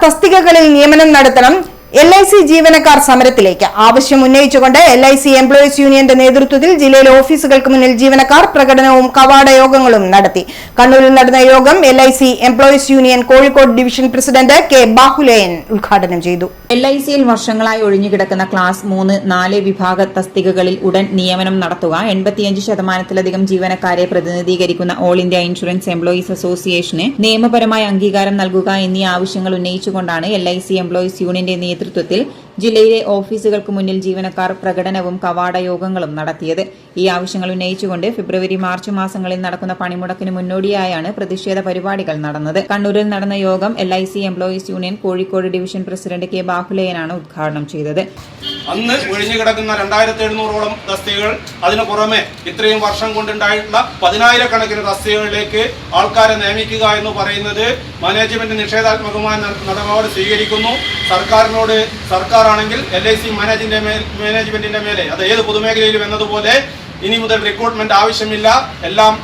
തസ്തികകളിൽ നിയമനം നടത്തണം. LIC ജീവനക്കാർ സമരത്തിലേക്ക്. ആവശ്യം ഉന്നയിച്ചുകൊണ്ട് LIC എംപ്ലോയീസ് യൂണിയന്റെ നേതൃത്വത്തിൽ ജില്ലയിലെ ഓഫീസുകൾക്ക് മുന്നിൽ ജീവനക്കാർ പ്രകടനവും കവാട യോഗങ്ങളും നടത്തി. കണ്ണൂരിൽ നടന്ന യോഗം LIC employees union Kozhikode division president K. Bahuleyan ഉദ്ഘാടനം ചെയ്തു. LICയിൽ വർഷങ്ങളായി ഒഴിഞ്ഞുകിടക്കുന്ന ക്ലാസ് 3, 4 വിഭാഗ തസ്തികകളിൽ ഉടൻ നിയമനം നടത്തുക, 85% ജീവനക്കാരെ പ്രതിനിധീകരിക്കുന്ന ഓൾ ഇന്ത്യ ഇൻഷുറൻസ് എംപ്ലോയീസ് അസോസിയേഷന് നിയമപരമായ അംഗീകാരം നൽകുക എന്നീ ആവശ്യങ്ങൾ ഉന്നയിച്ചുകൊണ്ടാണ് LIC എംപ്ലോയീസ് യൂണിയന്റെ നേതൃത്വത്തിൽ ജില്ലയിലെ ഓഫീസുകൾക്ക് മുന്നിൽ ജീവനക്കാർ പ്രകടനവും കവാട യോഗങ്ങളും നടത്തിയത്. ഈ ആവശ്യങ്ങൾ ഉന്നയിച്ചുകൊണ്ട് ഫെബ്രുവരി, മാർച്ച് മാസങ്ങളിൽ നടക്കുന്ന പണിമുടക്കിന് മുന്നോടിയായാണ് പ്രതിഷേധ പരിപാടികൾ നടന്നത്. കണ്ണൂരിൽ നടന്ന യോഗം LIC employees union Kozhikode division president K. ബാഹുലയനാണ് ഉദ്ഘാടനം ചെയ്തത്. അന്ന് ഒഴിഞ്ഞുകിടക്കുന്ന 2700ഓളം തസ്തികകൾ, അതിനു പുറമെ ഇത്രയും വർഷം കൊണ്ടുണ്ടായിട്ടുള്ള 10,000-കണക്കിന് തസ്തികകളിലേക്ക് ആൾക്കാരെ നിയമിക്കുക എന്ന് പറയുന്നത് മാനേജ്മെന്റ് നിഷേധാത്മകമായ നടപടി സ്വീകരിക്കുന്നു. സർക്കാരാണെങ്കിൽ LIC മാനേജ്മെന്റിന്റെ മേലെ, അത് ഏത് പൊതുമേഖലയിലും എന്നതുപോലെ ഇനി മുതൽ റിക്രൂട്ട്മെന്റ് ആവശ്യമില്ല, എല്ലാം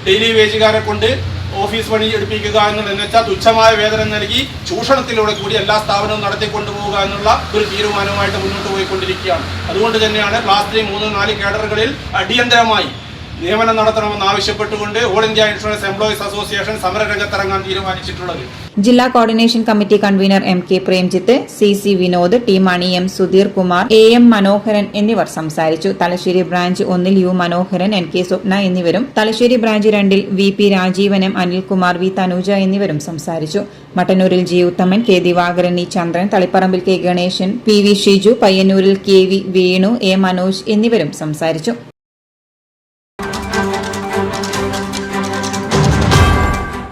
ഡെയിലി വേജുകാരെ കൊണ്ട് ഓഫീസ് പണി എടുപ്പിക്കുക എന്ന് വെച്ചാൽ തുച്ഛമായ വേതനം നൽകി ചൂഷണത്തിലൂടെ കൂടി എല്ലാ സ്ഥാപനവും നടത്തിക്കൊണ്ടുപോവുക എന്നുള്ള ഒരു തീരുമാനവുമായിട്ട് മുന്നോട്ട് പോയിക്കൊണ്ടിരിക്കുകയാണ്. അതുകൊണ്ട് തന്നെയാണ് ക്ലാസ് 3, 3, 4 കേഡറുകളിൽ അടിയന്തരമായി നിയമനം നടത്തണമെന്ന് ആവശ്യപ്പെട്ടുകൊണ്ട് All India Insurance Employees Association സമരരംഗത്തിറങ്ങാൻ തീരുമാനിച്ചിട്ടുള്ളത്. ജില്ലാ coordination committee convener MK Premjith, CC Vinod, T Mani, M Sudheer Kumar, AM Manoharan എന്നിവർ സംസാരിച്ചു. Thalassery branch 1 U Manoharan, NK Swapna എന്നിവരും, തലശ്ശേരി ബ്രാഞ്ച് 2 VP രാജീവനം, അനിൽകുമാർ, V തനുജ എന്നിവരും സംസാരിച്ചു. മട്ടന്നൂരിൽ G ഉത്തമൻ, K ദിവാകരൻ, E ചന്ദ്രൻ, തളിപ്പറമ്പിൽ K ഗണേശൻ, PV ഷിജു, പയ്യന്നൂരിൽ KV വേണു, A മനോജ് എന്നിവരും സംസാരിച്ചു.